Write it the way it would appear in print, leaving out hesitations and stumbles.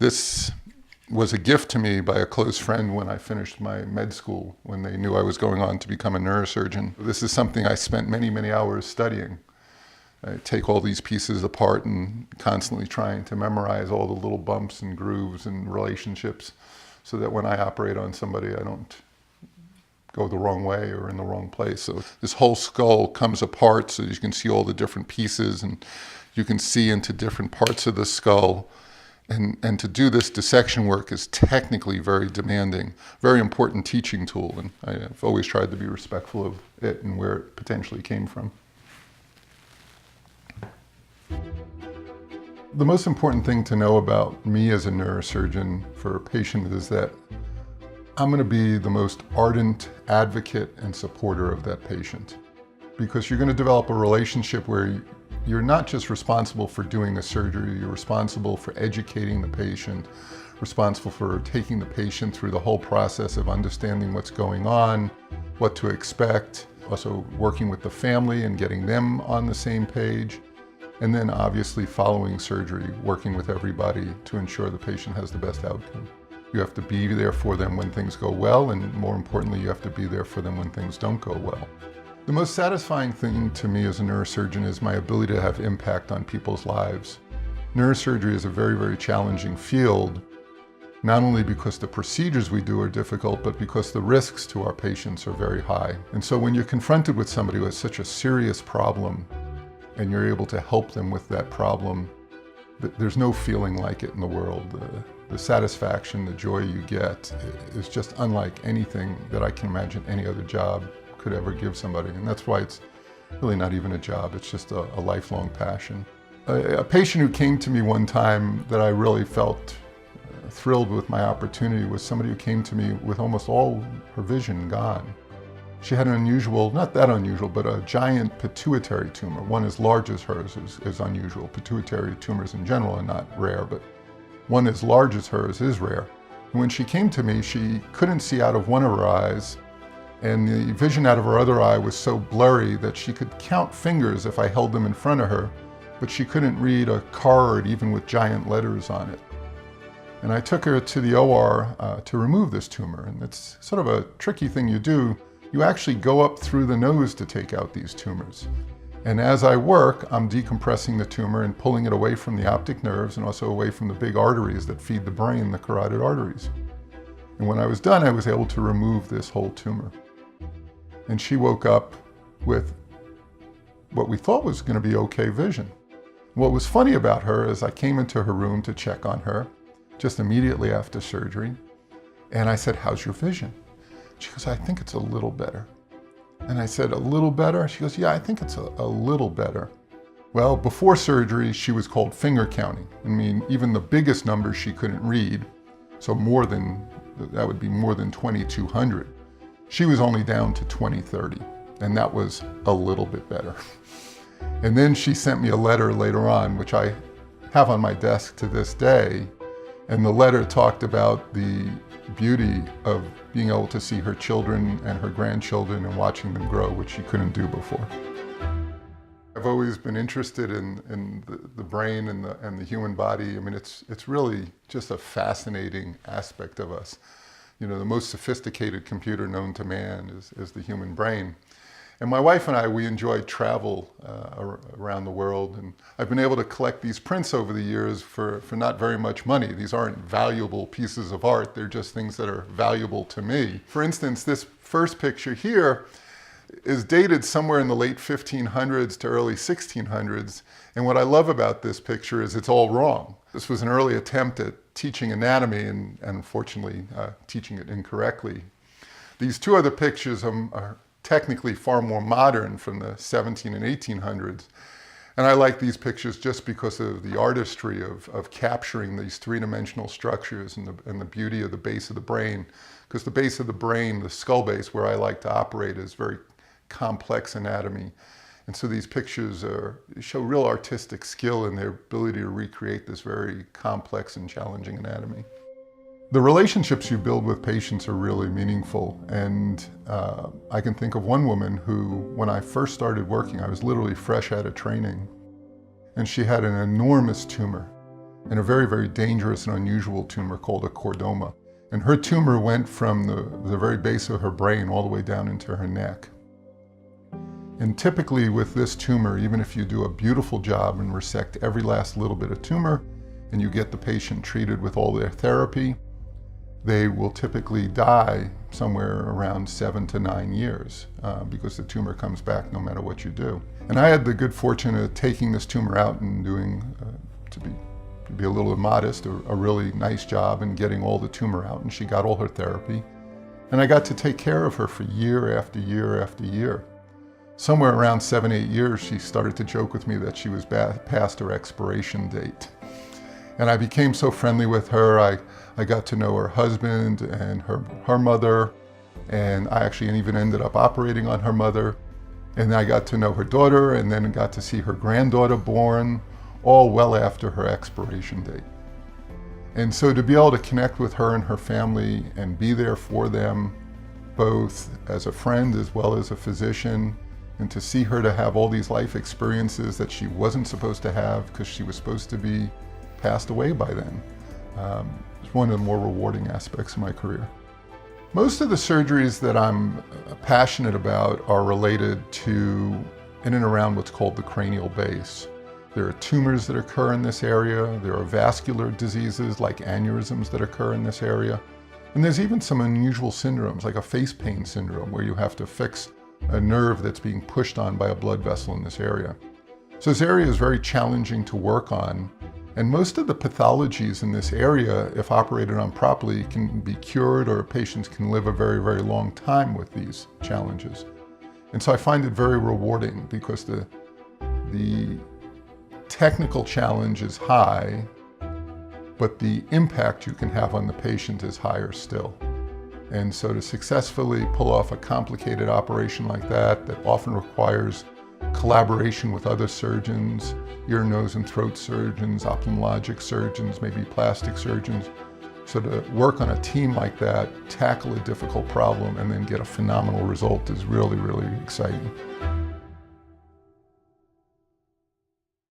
This was a gift to me by a close friend when I finished my med school, when they knew I was going on to become a neurosurgeon. This is something I spent many, many hours studying. I take all these pieces apart and constantly trying to memorize all the little bumps and grooves and relationships so that when I operate on somebody, I don't go the wrong way or in the wrong place. So this whole skull comes apart so you can see all the different pieces and you can see into different parts of the skull. And to do this dissection work is technically very demanding, very important teaching tool. And I've always tried to be respectful of it and where it potentially came from. The most important thing to know about me as a neurosurgeon for a patient is that I'm going to be the most ardent advocate and supporter of that patient. Because you're going to develop a relationship where you're not just responsible for doing a surgery, you're responsible for educating the patient, responsible for taking the patient through the whole process of understanding what's going on, what to expect, also working with the family and getting them on the same page. And then obviously following surgery, working with everybody to ensure the patient has the best outcome. You have to be there for them when things go well, and more importantly, you have to be there for them when things don't go well. The most satisfying thing to me as a neurosurgeon is my ability to have impact on people's lives. Neurosurgery is a very, very challenging field, not only because the procedures we do are difficult, but because the risks to our patients are very high. And so when you're confronted with somebody who has such a serious problem, and you're able to help them with that problem, there's no feeling like it in the world. The satisfaction, the joy you get is just unlike anything that I can imagine any other job could ever give somebody. And that's why it's really not even a job, it's just a lifelong passion. A patient who came to me one time that I really felt thrilled with my opportunity was somebody who came to me with almost all her vision gone. She had an unusual, not that unusual, but a giant pituitary tumor. One as large as hers is unusual. Pituitary tumors in general are not rare, but one as large as hers is rare. And when she came to me, she couldn't see out of one of her eyes, and the vision out of her other eye was so blurry that she could count fingers if I held them in front of her, but she couldn't read a card even with giant letters on it. And I took her to the OR to remove this tumor, and it's sort of a tricky thing you do. You actually go up through the nose to take out these tumors. And as I work, I'm decompressing the tumor and pulling it away from the optic nerves and also away from the big arteries that feed the brain, the carotid arteries. And when I was done, I was able to remove this whole tumor. And she woke up with what we thought was going to be okay vision. What was funny about her is I came into her room to check on her just immediately after surgery. And I said, "How's your vision?" She goes, "I think it's a little better." And I said, "A little better?" She goes, "Yeah, I think it's a little better." Well, before surgery, she was called finger counting. I mean, even the biggest numbers she couldn't read. So that would be more than 2,200. She was only down to 20/30, and that was a little bit better. And then she sent me a letter later on, which I have on my desk to this day. And the letter talked about the beauty of being able to see her children and her grandchildren and watching them grow, which she couldn't do before. I've always been interested in the brain and the human body. I mean, it's really just a fascinating aspect of us. You know, the most sophisticated computer known to man is the human brain. And my wife and I, we enjoy travel around the world, and I've been able to collect these prints over the years for not very much money. These aren't valuable pieces of art, they're just things that are valuable to me. For instance, this first picture here is dated somewhere in the late 1500s to early 1600s, and what I love about this picture is it's all wrong. This was an early attempt at teaching anatomy and unfortunately teaching it incorrectly. These two other pictures are technically far more modern, from the 17 and 1800s. And I like these pictures just because of the artistry of capturing these three-dimensional structures and the beauty of the base of the brain. Because the base of the brain, the skull base where I like to operate, is very complex anatomy. And so these pictures show real artistic skill in their ability to recreate this very complex and challenging anatomy. The relationships you build with patients are really meaningful, and I can think of one woman who, when I first started working, I was literally fresh out of training, and she had an enormous tumor. and a very, very dangerous and unusual tumor called a chordoma. And her tumor went from the very base of her brain all the way down into her neck. And typically with this tumor, even if you do a beautiful job and resect every last little bit of tumor, and you get the patient treated with all their therapy, they will typically die somewhere around 7 to 9 years because the tumor comes back no matter what you do. And I had the good fortune of taking this tumor out and doing, to be a little modest, a really nice job in getting all the tumor out, and she got all her therapy. And I got to take care of her for year after year after year. Somewhere around 7, 8 years, she started to joke with me that she was past her expiration date. And I became so friendly with her. I got to know her husband and her mother, and I actually even ended up operating on her mother. And I got to know her daughter, and then got to see her granddaughter born, all well after her expiration date. And so to be able to connect with her and her family and be there for them, both as a friend as well as a physician, and to see her to have all these life experiences that she wasn't supposed to have because she was supposed to be passed away by then, it's one of the more rewarding aspects of my career. Most of the surgeries that I'm passionate about are related to in and around what's called the cranial base. There are tumors that occur in this area. There are vascular diseases like aneurysms that occur in this area. And there's even some unusual syndromes like a face pain syndrome where you have to fix a nerve that's being pushed on by a blood vessel in this area. So this area is very challenging to work on. And most of the pathologies in this area, if operated on properly, can be cured, or patients can live a very, very long time with these challenges. And so I find it very rewarding because the technical challenge is high, but the impact you can have on the patient is higher still. And so to successfully pull off a complicated operation like that often requires collaboration with other surgeons, ear, nose, and throat surgeons, ophthalmologic surgeons, maybe plastic surgeons. So to work on a team like that, tackle a difficult problem, and then get a phenomenal result is really, really exciting.